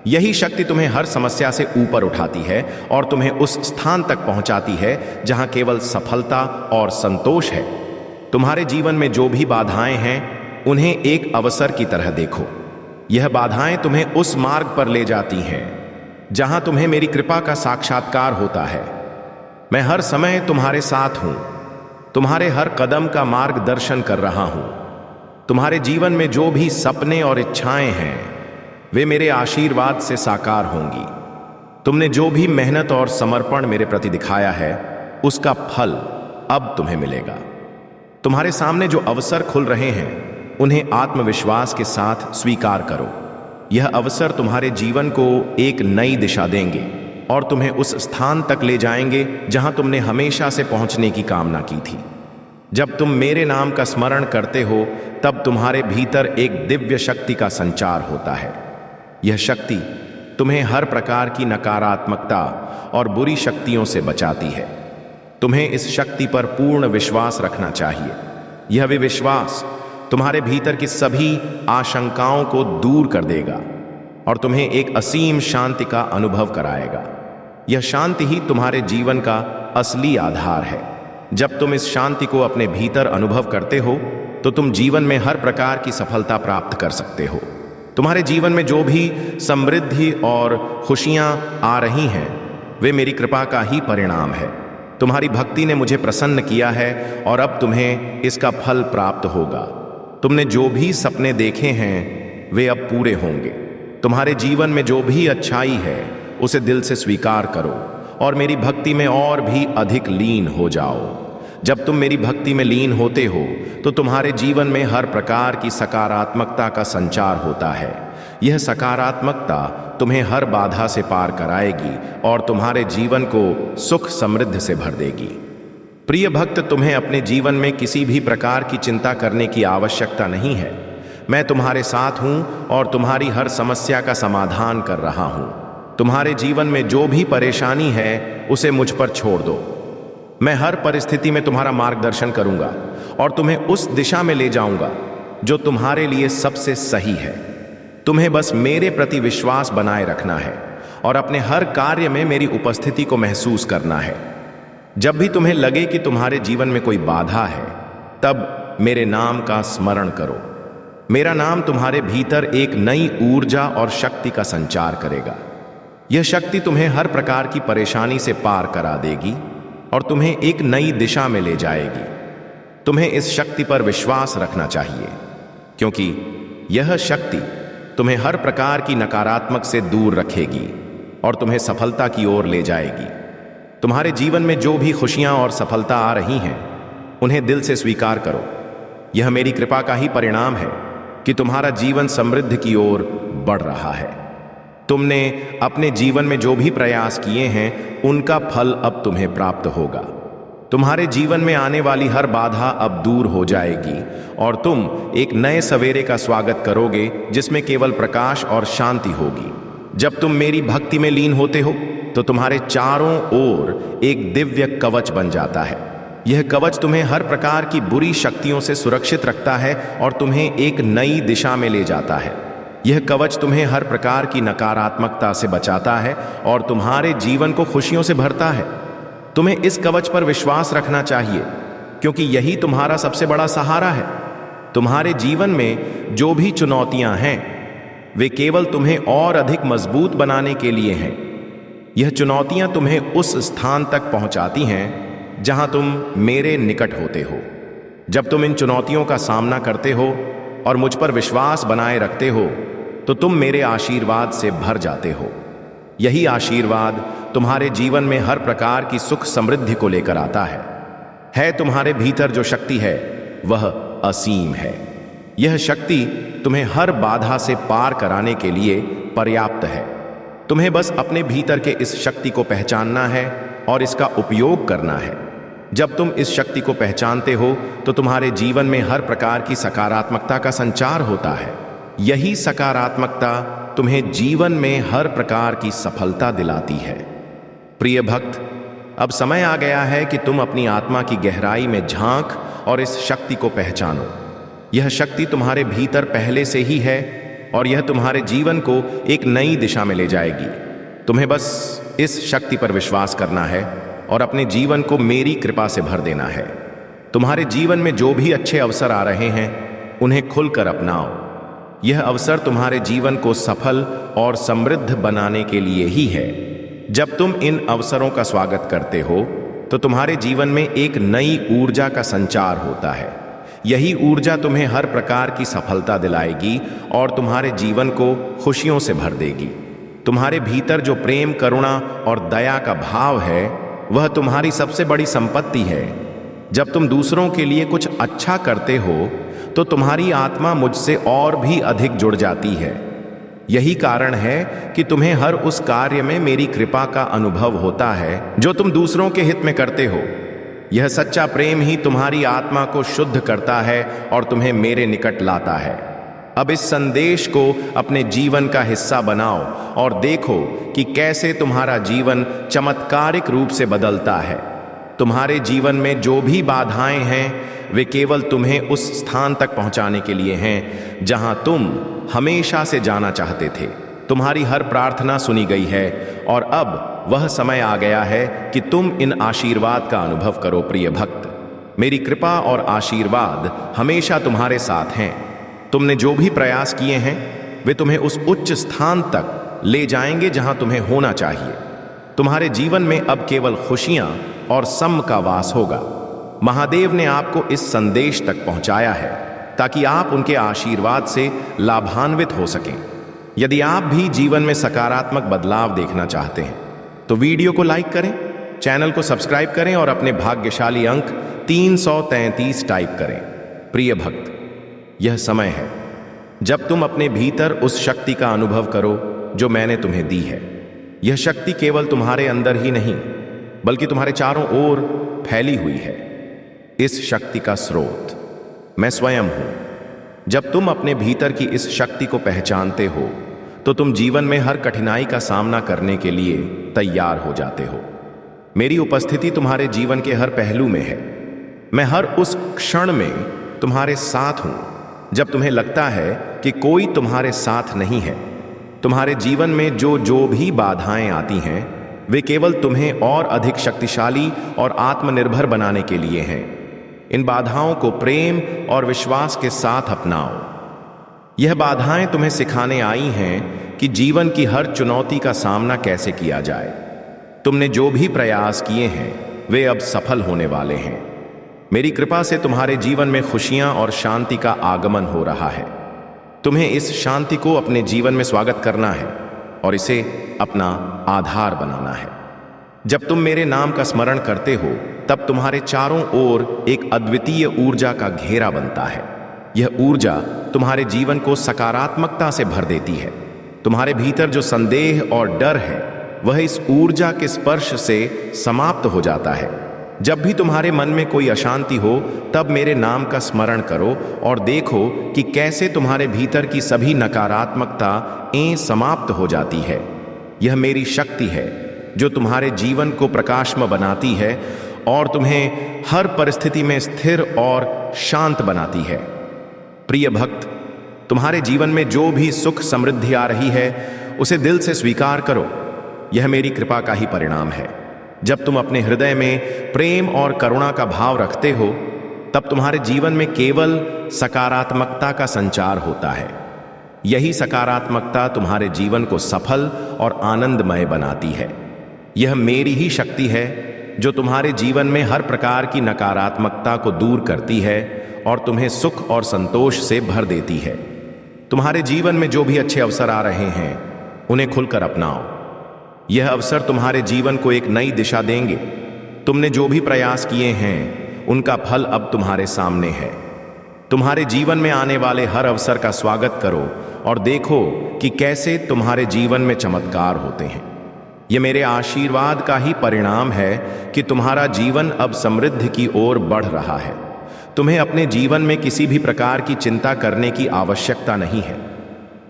यही शक्ति तुम्हें हर समस्या से ऊपर उठाती है और तुम्हें उस स्थान तक पहुंचाती है जहां केवल सफलता और संतोष है। तुम्हारे जीवन में जो भी बाधाएं हैं उन्हें एक अवसर की तरह देखो। यह बाधाएं तुम्हें उस मार्ग पर ले जाती हैं जहां तुम्हें मेरी कृपा का साक्षात्कार होता है। मैं हर समय तुम्हारे साथ हूं, तुम्हारे हर कदम का मार्गदर्शन कर रहा हूं। तुम्हारे जीवन में जो भी सपने और इच्छाएं हैं वे मेरे आशीर्वाद से साकार होंगी। तुमने जो भी मेहनत और समर्पण मेरे प्रति दिखाया है उसका फल अब तुम्हें मिलेगा। तुम्हारे सामने जो अवसर खुल रहे हैं उन्हें आत्मविश्वास के साथ स्वीकार करो। यह अवसर तुम्हारे जीवन को एक नई दिशा देंगे और तुम्हें उस स्थान तक ले जाएंगे जहां तुमने हमेशा से पहुंचने की कामना की थी। जब तुम मेरे नाम का स्मरण करते हो तब तुम्हारे भीतर एक दिव्य शक्ति का संचार होता है। यह शक्ति तुम्हें हर प्रकार की नकारात्मकता और बुरी शक्तियों से बचाती है। तुम्हें इस शक्ति पर पूर्ण विश्वास रखना चाहिए। यह विश्वास तुम्हारे भीतर की सभी आशंकाओं को दूर कर देगा और तुम्हें एक असीम शांति का अनुभव कराएगा। यह शांति ही तुम्हारे जीवन का असली आधार है। जब तुम इस शांति को अपने भीतर अनुभव करते हो तो तुम जीवन में हर प्रकार की सफलता प्राप्त कर सकते हो। तुम्हारे जीवन में जो भी समृद्धि और खुशियां आ रही हैं वे मेरी कृपा का ही परिणाम है। तुम्हारी भक्ति ने मुझे प्रसन्न किया है और अब तुम्हें इसका फल प्राप्त होगा। तुमने जो भी सपने देखे हैं वे अब पूरे होंगे। तुम्हारे जीवन में जो भी अच्छाई है उसे दिल से स्वीकार करो और मेरी भक्ति में और भी अधिक लीन हो जाओ। जब तुम मेरी भक्ति में लीन होते हो तो तुम्हारे जीवन में हर प्रकार की सकारात्मकता का संचार होता है। यह सकारात्मकता तुम्हें हर बाधा से पार कराएगी और तुम्हारे जीवन को सुख समृद्धि से भर देगी। प्रिय भक्त, तुम्हें अपने जीवन में किसी भी प्रकार की चिंता करने की आवश्यकता नहीं है। मैं तुम्हारे साथ हूं और तुम्हारी हर समस्या का समाधान कर रहा हूं। तुम्हारे जीवन में जो भी परेशानी है उसे मुझ पर छोड़ दो। मैं हर परिस्थिति में तुम्हारा मार्गदर्शन करूंगा और तुम्हें उस दिशा में ले जाऊंगा जो तुम्हारे लिए सबसे सही है। तुम्हें बस मेरे प्रति विश्वास बनाए रखना है और अपने हर कार्य में मेरी उपस्थिति को महसूस करना है। जब भी तुम्हें लगे कि तुम्हारे जीवन में कोई बाधा है तब मेरे नाम का स्मरण करो। मेरा नाम तुम्हारे भीतर एक नई ऊर्जा और शक्ति का संचार करेगा। यह शक्ति तुम्हें हर प्रकार की परेशानी से पार करा देगी और तुम्हें एक नई दिशा में ले जाएगी। तुम्हें इस शक्ति पर विश्वास रखना चाहिए क्योंकि यह शक्ति तुम्हें हर प्रकार की नकारात्मक से दूर रखेगी और तुम्हें सफलता की ओर ले जाएगी। तुम्हारे जीवन में जो भी खुशियां और सफलता आ रही हैं उन्हें दिल से स्वीकार करो। यह मेरी कृपा का ही परिणाम है कि तुम्हारा जीवन समृद्धि की ओर बढ़ रहा है। तुमने अपने जीवन में जो भी प्रयास किए हैं उनका फल अब तुम्हें प्राप्त होगा। तुम्हारे जीवन में आने वाली हर बाधा अब दूर हो जाएगी और तुम एक नए सवेरे का स्वागत करोगे जिसमें केवल प्रकाश और शांति होगी। जब तुम मेरी भक्ति में लीन होते हो तो तुम्हारे चारों ओर एक दिव्य कवच बन जाता है। यह कवच तुम्हें हर प्रकार की बुरी शक्तियों से सुरक्षित रखता है और तुम्हें एक नई दिशा में ले जाता है। यह कवच तुम्हें हर प्रकार की नकारात्मकता से बचाता है और तुम्हारे जीवन को खुशियों से भरता है। तुम्हें इस कवच पर विश्वास रखना चाहिए क्योंकि यही तुम्हारा सबसे बड़ा सहारा है। तुम्हारे जीवन में जो भी चुनौतियां हैं वे केवल तुम्हें और अधिक मजबूत बनाने के लिए हैं। यह चुनौतियां तुम्हें उस स्थान तक पहुंचाती हैं जहां तुम मेरे निकट होते हो। जब तुम इन चुनौतियों का सामना करते हो और मुझ पर विश्वास बनाए रखते हो तो तुम मेरे आशीर्वाद से भर जाते हो। यही आशीर्वाद तुम्हारे जीवन में हर प्रकार की सुख समृद्धि को लेकर आता है। तुम्हारे भीतर जो शक्ति है वह असीम है। यह शक्ति तुम्हें हर बाधा से पार कराने के लिए पर्याप्त है। तुम्हें बस अपने भीतर के इस शक्ति को पहचानना है और इसका उपयोग करना है। जब तुम इस शक्ति को पहचानते हो तो तुम्हारे जीवन में हर प्रकार की सकारात्मकता का संचार होता है। यही सकारात्मकता तुम्हें जीवन में हर प्रकार की सफलता दिलाती है। प्रिय भक्त, अब समय आ गया है कि तुम अपनी आत्मा की गहराई में झांक और इस शक्ति को पहचानो। यह शक्ति तुम्हारे भीतर पहले से ही है और यह तुम्हारे जीवन को एक नई दिशा में ले जाएगी। तुम्हें बस इस शक्ति पर विश्वास करना है और अपने जीवन को मेरी कृपा से भर देना है। तुम्हारे जीवन में जो भी अच्छे अवसर आ रहे हैं उन्हें खुलकर अपनाओ। यह अवसर तुम्हारे जीवन को सफल और समृद्ध बनाने के लिए ही है। जब तुम इन अवसरों का स्वागत करते हो तो तुम्हारे जीवन में एक नई ऊर्जा का संचार होता है। यही ऊर्जा तुम्हें हर प्रकार की सफलता दिलाएगी और तुम्हारे जीवन को खुशियों से भर देगी। तुम्हारे भीतर जो प्रेम, करुणा और दया का भाव है वह तुम्हारी सबसे बड़ी संपत्ति है। जब तुम दूसरों के लिए कुछ अच्छा करते हो तो तुम्हारी आत्मा मुझसे और भी अधिक जुड़ जाती है। यही कारण है कि तुम्हें हर उस कार्य में मेरी कृपा का अनुभव होता है जो तुम दूसरों के हित में करते हो। यह सच्चा प्रेम ही तुम्हारी आत्मा को शुद्ध करता है और तुम्हें मेरे निकट लाता है। अब इस संदेश को अपने जीवन का हिस्सा बनाओ और देखो कि कैसे तुम्हारा जीवन चमत्कारिक रूप से बदलता है। तुम्हारे जीवन में जो भी बाधाएं हैं वे केवल तुम्हें उस स्थान तक पहुंचाने के लिए हैं जहां तुम हमेशा से जाना चाहते थे। तुम्हारी हर प्रार्थना सुनी गई है और अब वह समय आ गया है कि तुम इन आशीर्वाद का अनुभव करो। प्रिय भक्त, मेरी कृपा और आशीर्वाद हमेशा तुम्हारे साथ हैं। तुमने जो भी प्रयास किए हैं वे तुम्हें उस उच्च स्थान तक ले जाएंगे जहां तुम्हें होना चाहिए। तुम्हारे जीवन में अब केवल खुशियां और सम का वास होगा। महादेव ने आपको इस संदेश तक पहुंचाया है ताकि आप उनके आशीर्वाद से लाभान्वित हो सकें। यदि आप भी जीवन में सकारात्मक बदलाव देखना चाहते हैं तो वीडियो को लाइक करें, चैनल को सब्सक्राइब करें और अपने भाग्यशाली अंक 333 टाइप करें। प्रिय भक्त, यह समय है जब तुम अपने भीतर उस शक्ति का अनुभव करो जो मैंने तुम्हें दी है। यह शक्ति केवल तुम्हारे अंदर ही नहीं बल्कि तुम्हारे चारों ओर फैली हुई है। इस शक्ति का स्रोत मैं स्वयं हूं। जब तुम अपने भीतर की इस शक्ति को पहचानते हो तो तुम जीवन में हर कठिनाई का सामना करने के लिए तैयार हो जाते हो। मेरी उपस्थिति तुम्हारे जीवन के हर पहलू में है। मैं हर उस क्षण में तुम्हारे साथ हूं जब तुम्हें लगता है कि कोई तुम्हारे साथ नहीं है। तुम्हारे जीवन में जो भी बाधाएं आती हैं वे केवल तुम्हें और अधिक शक्तिशाली और आत्मनिर्भर बनाने के लिए हैं। इन बाधाओं को प्रेम और विश्वास के साथ अपनाओ। यह बाधाएं तुम्हें सिखाने आई हैं कि जीवन की हर चुनौती का सामना कैसे किया जाए। तुमने जो भी प्रयास किए हैं वे अब सफल होने वाले हैं। मेरी कृपा से तुम्हारे जीवन में खुशियां और शांति का आगमन हो रहा है। तुम्हें इस शांति को अपने जीवन में स्वागत करना है और इसे अपना आधार बनाना है। जब तुम मेरे नाम का स्मरण करते हो तब तुम्हारे चारों ओर एक अद्वितीय ऊर्जा का घेरा बनता है। यह ऊर्जा तुम्हारे जीवन को सकारात्मकता से भर देती है। तुम्हारे भीतर जो संदेह और डर है वह इस ऊर्जा के स्पर्श से समाप्त हो जाता है। जब भी तुम्हारे मन में कोई अशांति हो तब मेरे नाम का स्मरण करो और देखो कि कैसे तुम्हारे भीतर की सभी नकारात्मकता समाप्त हो जाती है। यह मेरी शक्ति है जो तुम्हारे जीवन को प्रकाशमय बनाती है और तुम्हें हर परिस्थिति में स्थिर और शांत बनाती है। प्रिय भक्त, तुम्हारे जीवन में जो भी सुख समृद्धि आ रही है उसे दिल से स्वीकार करो। यह मेरी कृपा का ही परिणाम है। जब तुम अपने हृदय में प्रेम और करुणा का भाव रखते हो तब तुम्हारे जीवन में केवल सकारात्मकता का संचार होता है। यही सकारात्मकता तुम्हारे जीवन को सफल और आनंदमय बनाती है। यह मेरी ही शक्ति है जो तुम्हारे जीवन में हर प्रकार की नकारात्मकता को दूर करती है और तुम्हें सुख और संतोष से भर देती है। तुम्हारे जीवन में जो भी अच्छे अवसर आ रहे हैं उन्हें खुलकर अपनाओ। यह अवसर तुम्हारे जीवन को एक नई दिशा देंगे। तुमने जो भी प्रयास किए हैं उनका फल अब तुम्हारे सामने है। तुम्हारे जीवन में आने वाले हर अवसर का स्वागत करो और देखो कि कैसे तुम्हारे जीवन में चमत्कार होते हैं। यह मेरे आशीर्वाद का ही परिणाम है कि तुम्हारा जीवन अब समृद्धि की ओर बढ़ रहा है। तुम्हें अपने जीवन में किसी भी प्रकार की चिंता करने की आवश्यकता नहीं है।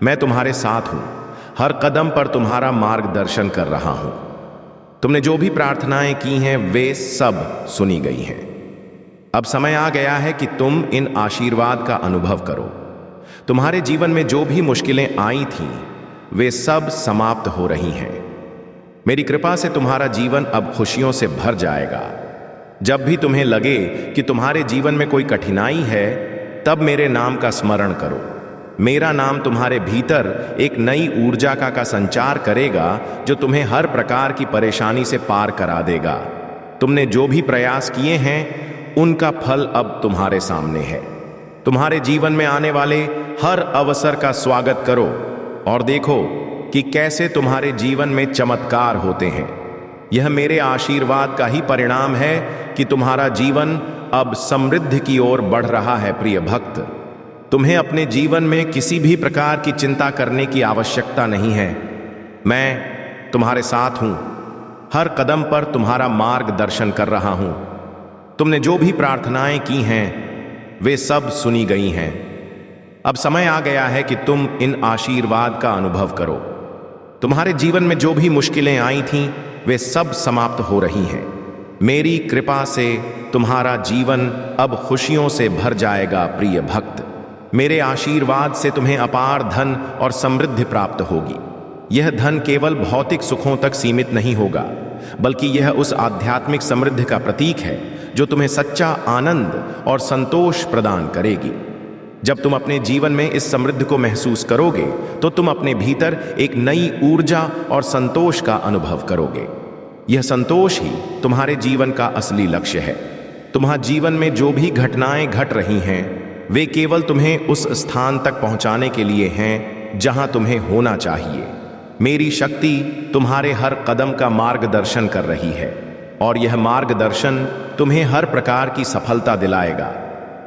मैं तुम्हारे साथ हूं, हर कदम पर तुम्हारा मार्गदर्शन कर रहा हूं। तुमने जो भी प्रार्थनाएं की हैं वे सब सुनी गई हैं। अब समय आ गया है कि तुम इन आशीर्वाद का अनुभव करो। तुम्हारे जीवन में जो भी मुश्किलें आई थीं वे सब समाप्त हो रही हैं। मेरी कृपा से तुम्हारा जीवन अब खुशियों से भर जाएगा। जब भी तुम्हें लगे कि तुम्हारे जीवन में कोई कठिनाई है तब मेरे नाम का स्मरण करो। मेरा नाम तुम्हारे भीतर एक नई ऊर्जा का संचार करेगा जो तुम्हें हर प्रकार की परेशानी से पार करा देगा। तुमने जो भी प्रयास किए हैं उनका फल अब तुम्हारे सामने है। तुम्हारे जीवन में आने वाले हर अवसर का स्वागत करो और देखो कि कैसे तुम्हारे जीवन में चमत्कार होते हैं। यह मेरे आशीर्वाद का ही परिणाम है कि तुम्हारा जीवन अब समृद्धि की ओर बढ़ रहा है। प्रिय भक्त, तुम्हें अपने जीवन में किसी भी प्रकार की चिंता करने की आवश्यकता नहीं है। मैं तुम्हारे साथ हूं, हर कदम पर तुम्हारा मार्गदर्शन कर रहा हूं। तुमने जो भी प्रार्थनाएं की हैं वे सब सुनी गई हैं। अब समय आ गया है कि तुम इन आशीर्वाद का अनुभव करो। तुम्हारे जीवन में जो भी मुश्किलें आई थीं वे सब समाप्त हो रही हैं। मेरी कृपा से तुम्हारा जीवन अब खुशियों से भर जाएगा। प्रिय भक्त, मेरे आशीर्वाद से तुम्हें अपार धन और समृद्धि प्राप्त होगी। यह धन केवल भौतिक सुखों तक सीमित नहीं होगा, बल्कि यह उस आध्यात्मिक समृद्धि का प्रतीक है जो तुम्हें सच्चा आनंद और संतोष प्रदान करेगी। जब तुम अपने जीवन में इस समृद्धि को महसूस करोगे तो तुम अपने भीतर एक नई ऊर्जा और संतोष का अनुभव करोगे। यह संतोष ही तुम्हारे जीवन का असली लक्ष्य है। तुम्हारे जीवन में जो भी घटनाएं घट रही हैं वे केवल तुम्हें उस स्थान तक पहुंचाने के लिए हैं जहां तुम्हें होना चाहिए। मेरी शक्ति तुम्हारे हर कदम का मार्गदर्शन कर रही है और यह मार्गदर्शन तुम्हें हर प्रकार की सफलता दिलाएगा।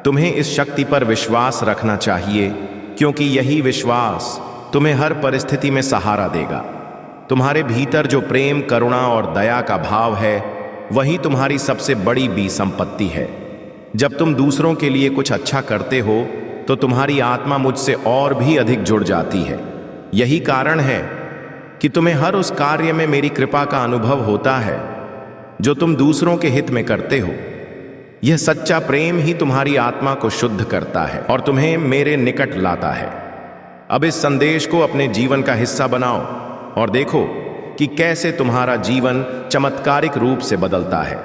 तुम्हें इस शक्ति पर विश्वास रखना चाहिए क्योंकि यही विश्वास तुम्हें हर परिस्थिति में सहारा देगा। तुम्हारे भीतर जो प्रेम, करुणा और दया का भाव है वही तुम्हारी सबसे बड़ी बी संपत्ति है। जब तुम दूसरों के लिए कुछ अच्छा करते हो तो तुम्हारी आत्मा मुझसे और भी अधिक जुड़ जाती है। यही कारण है कि तुम्हें हर उस कार्य में मेरी कृपा का अनुभव होता है जो तुम दूसरों के हित में करते हो। यह सच्चा प्रेम ही तुम्हारी आत्मा को शुद्ध करता है और तुम्हें मेरे निकट लाता है। अब इस संदेश को अपने जीवन का हिस्सा बनाओ और देखो कि कैसे तुम्हारा जीवन चमत्कारिक रूप से बदलता है।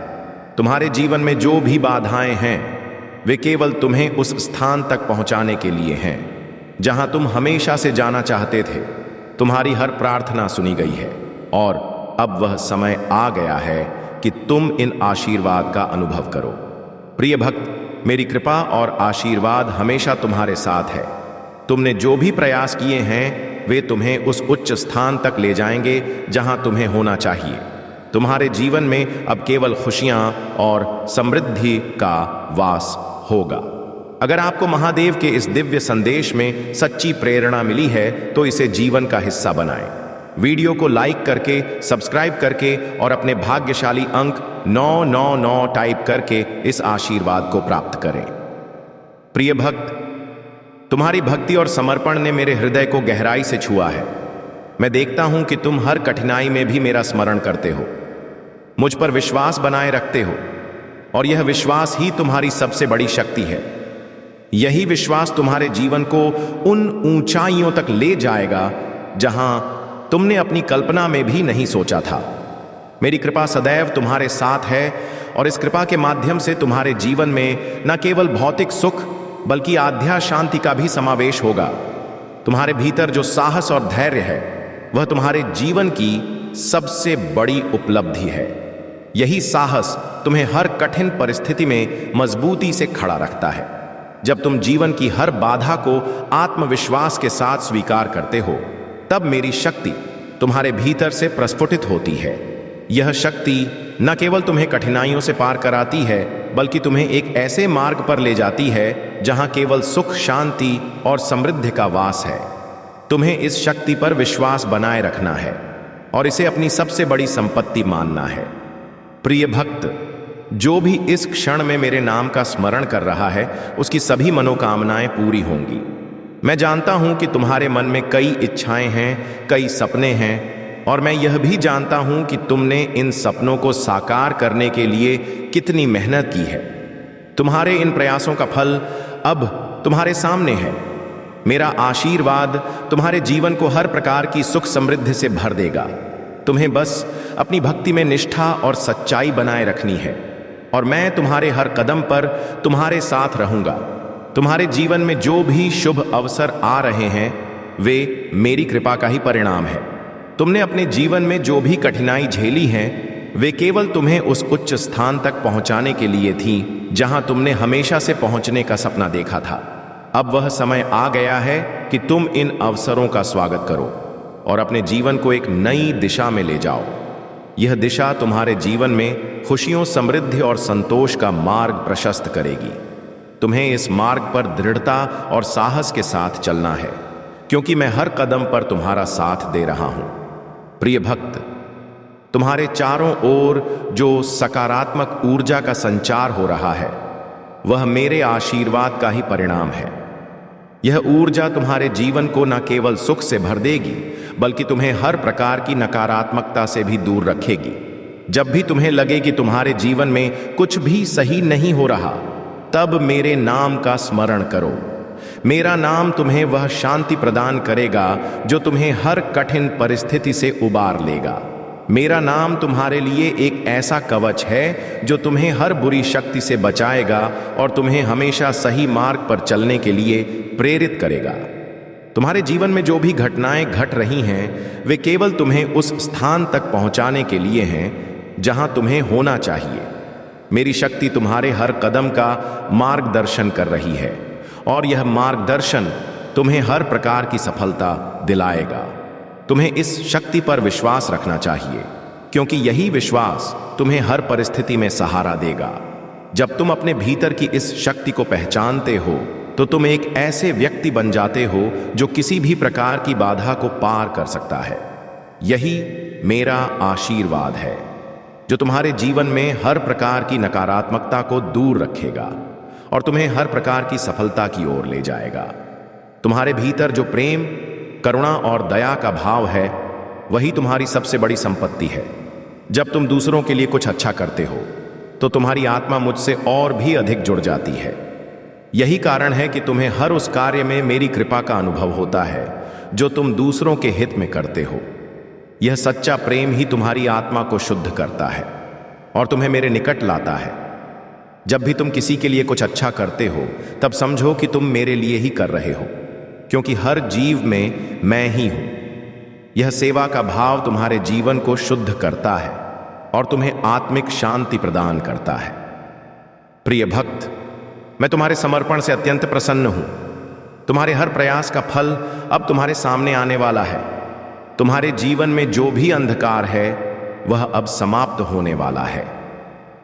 तुम्हारे जीवन में जो भी बाधाएं हैं वे केवल तुम्हें उस स्थान तक पहुंचाने के लिए हैं जहां तुम हमेशा से जाना चाहते थे। तुम्हारी हर प्रार्थना सुनी गई है और अब वह समय आ गया है कि तुम इन आशीर्वाद का अनुभव करो। प्रिय भक्त, मेरी कृपा और आशीर्वाद हमेशा तुम्हारे साथ है। तुमने जो भी प्रयास किए हैं वे तुम्हें उस उच्च स्थान तक ले जाएंगे जहां तुम्हें होना चाहिए। तुम्हारे जीवन में अब केवल खुशियां और समृद्धि का वास होगा। अगर आपको महादेव के इस दिव्य संदेश में सच्ची प्रेरणा मिली है तो इसे जीवन का हिस्सा बनाएं। वीडियो को लाइक करके, सब्सक्राइब करके और अपने भाग्यशाली अंक 999 टाइप करके इस आशीर्वाद को प्राप्त करें। प्रिय भक्त, तुम्हारी भक्ति और समर्पण ने मेरे हृदय को गहराई से छुआ है। मैं देखता हूं कि तुम हर कठिनाई में भी मेरा स्मरण करते हो, मुझ पर विश्वास बनाए रखते हो, और यह विश्वास ही तुम्हारी सबसे बड़ी शक्ति है। यही विश्वास तुम्हारे जीवन को उन ऊंचाइयों तक ले जाएगा जहां तुमने अपनी कल्पना में भी नहीं सोचा था। मेरी कृपा सदैव तुम्हारे साथ है और इस कृपा के माध्यम से तुम्हारे जीवन में न केवल भौतिक सुख बल्कि आध्या शांति का भी समावेश होगा। तुम्हारे भीतर जो साहस और धैर्य है वह तुम्हारे जीवन की सबसे बड़ी उपलब्धि है। यही साहस तुम्हें हर कठिन परिस्थिति में मजबूती से खड़ा रखता है। जब तुम जीवन की हर बाधा को आत्मविश्वास के साथ स्वीकार करते हो तब मेरी शक्ति तुम्हारे भीतर से प्रस्फुटित होती है। यह शक्ति न केवल तुम्हें कठिनाइयों से पार कराती है बल्कि तुम्हें एक ऐसे मार्ग पर ले जाती है जहां केवल सुख, शांति और समृद्धि का वास है। तुम्हें इस शक्ति पर विश्वास बनाए रखना है और इसे अपनी सबसे बड़ी संपत्ति मानना है। प्रिय भक्त, जो भी इस क्षण में मेरे नाम का स्मरण कर रहा है उसकी सभी मनोकामनाएं पूरी होंगी। मैं जानता हूं कि तुम्हारे मन में कई इच्छाएं हैं, कई सपने हैं, और मैं यह भी जानता हूं कि तुमने इन सपनों को साकार करने के लिए कितनी मेहनत की है। तुम्हारे इन प्रयासों का फल अब तुम्हारे सामने है। मेरा आशीर्वाद तुम्हारे जीवन को हर प्रकार की सुख समृद्धि से भर देगा। तुम्हें बस अपनी भक्ति में निष्ठा और सच्चाई बनाए रखनी है और मैं तुम्हारे हर कदम पर तुम्हारे साथ रहूंगा। तुम्हारे जीवन में जो भी शुभ अवसर आ रहे हैं वे मेरी कृपा का ही परिणाम है। तुमने अपने जीवन में जो भी कठिनाई झेली हैं वे केवल तुम्हें उस उच्च स्थान तक पहुंचाने के लिए थी जहां तुमने हमेशा से पहुंचने का सपना देखा था। अब वह समय आ गया है कि तुम इन अवसरों का स्वागत करो और अपने जीवन को एक नई दिशा में ले जाओ। यह दिशा तुम्हारे जीवन में खुशियों, समृद्धि और संतोष का मार्ग प्रशस्त करेगी। तुम्हें इस मार्ग पर दृढ़ता और साहस के साथ चलना है क्योंकि मैं हर कदम पर तुम्हारा साथ दे रहा हूं। प्रिय भक्त, तुम्हारे चारों ओर जो सकारात्मक ऊर्जा का संचार हो रहा है वह मेरे आशीर्वाद का ही परिणाम है। यह ऊर्जा तुम्हारे जीवन को न केवल सुख से भर देगी बल्कि तुम्हें हर प्रकार की नकारात्मकता से भी दूर रखेगी। जब भी तुम्हें लगे कि तुम्हारे जीवन में कुछ भी सही नहीं हो रहा तब मेरे नाम का स्मरण करो। मेरा नाम तुम्हें वह शांति प्रदान करेगा जो तुम्हें हर कठिन परिस्थिति से उबार लेगा। मेरा नाम तुम्हारे लिए एक ऐसा कवच है जो तुम्हें हर बुरी शक्ति से बचाएगा और तुम्हें हमेशा सही मार्ग पर चलने के लिए प्रेरित करेगा। तुम्हारे जीवन में जो भी घटनाएं घट रही हैं वे केवल तुम्हें उस स्थान तक पहुंचाने के लिए हैं जहां तुम्हें होना चाहिए। मेरी शक्ति तुम्हारे हर कदम का मार्गदर्शन कर रही है और यह मार्गदर्शन तुम्हें हर प्रकार की सफलता दिलाएगा। तुम्हें इस शक्ति पर विश्वास रखना चाहिए क्योंकि यही विश्वास तुम्हें हर परिस्थिति में सहारा देगा। जब तुम अपने भीतर की इस शक्ति को पहचानते हो तो तुम एक ऐसे व्यक्ति बन जाते हो जो किसी भी प्रकार की बाधा को पार कर सकता है। यही मेरा आशीर्वाद है जो तुम्हारे जीवन में हर प्रकार की नकारात्मकता को दूर रखेगा और तुम्हें हर प्रकार की सफलता की ओर ले जाएगा। तुम्हारे भीतर जो प्रेम, करुणा और दया का भाव है वही तुम्हारी सबसे बड़ी संपत्ति है। जब तुम दूसरों के लिए कुछ अच्छा करते हो तो तुम्हारी आत्मा मुझसे और भी अधिक जुड़ जाती है। यही कारण है कि तुम्हें हर उस कार्य में मेरी कृपा का अनुभव होता है जो तुम दूसरों के हित में करते हो। यह सच्चा प्रेम ही तुम्हारी आत्मा को शुद्ध करता है और तुम्हें मेरे निकट लाता है। जब भी तुम किसी के लिए कुछ अच्छा करते हो तब समझो कि तुम मेरे लिए ही कर रहे हो क्योंकि हर जीव में मैं ही हूं। यह सेवा का भाव तुम्हारे जीवन को शुद्ध करता है और तुम्हें आत्मिक शांति प्रदान करता है। प्रिय भक्त, मैं तुम्हारे समर्पण से अत्यंत प्रसन्न हूं। तुम्हारे हर प्रयास का फल अब तुम्हारे सामने आने वाला है। तुम्हारे जीवन में जो भी अंधकार है वह अब समाप्त होने वाला है।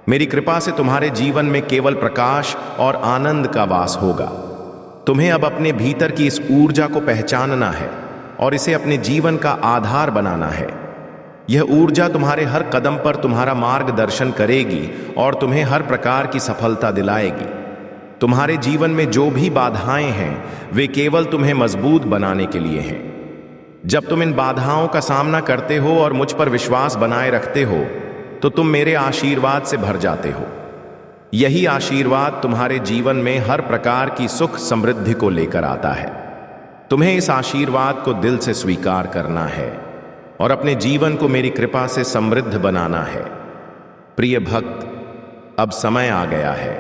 मेरी कृपा से तुम्हारे जीवन में केवल प्रकाश और आनंद का वास होगा। तुम्हें अब अपने भीतर की इस ऊर्जा को पहचानना है और इसे अपने जीवन का आधार बनाना है। यह ऊर्जा तुम्हारे हर कदम पर तुम्हारा मार्गदर्शन करेगी और तुम्हें हर प्रकार की सफलता दिलाएगी। तुम्हारे जीवन में जो भी बाधाएं हैं वे केवल तुम्हें मजबूत बनाने के लिए हैं। जब तुम इन बाधाओं का सामना करते हो और मुझ पर विश्वास बनाए रखते हो तो तुम मेरे आशीर्वाद से भर जाते हो। यही आशीर्वाद तुम्हारे जीवन में हर प्रकार की सुख समृद्धि को लेकर आता है। तुम्हें इस आशीर्वाद को दिल से स्वीकार करना है और अपने जीवन को मेरी कृपा से समृद्ध बनाना है। प्रिय भक्त, अब समय आ गया है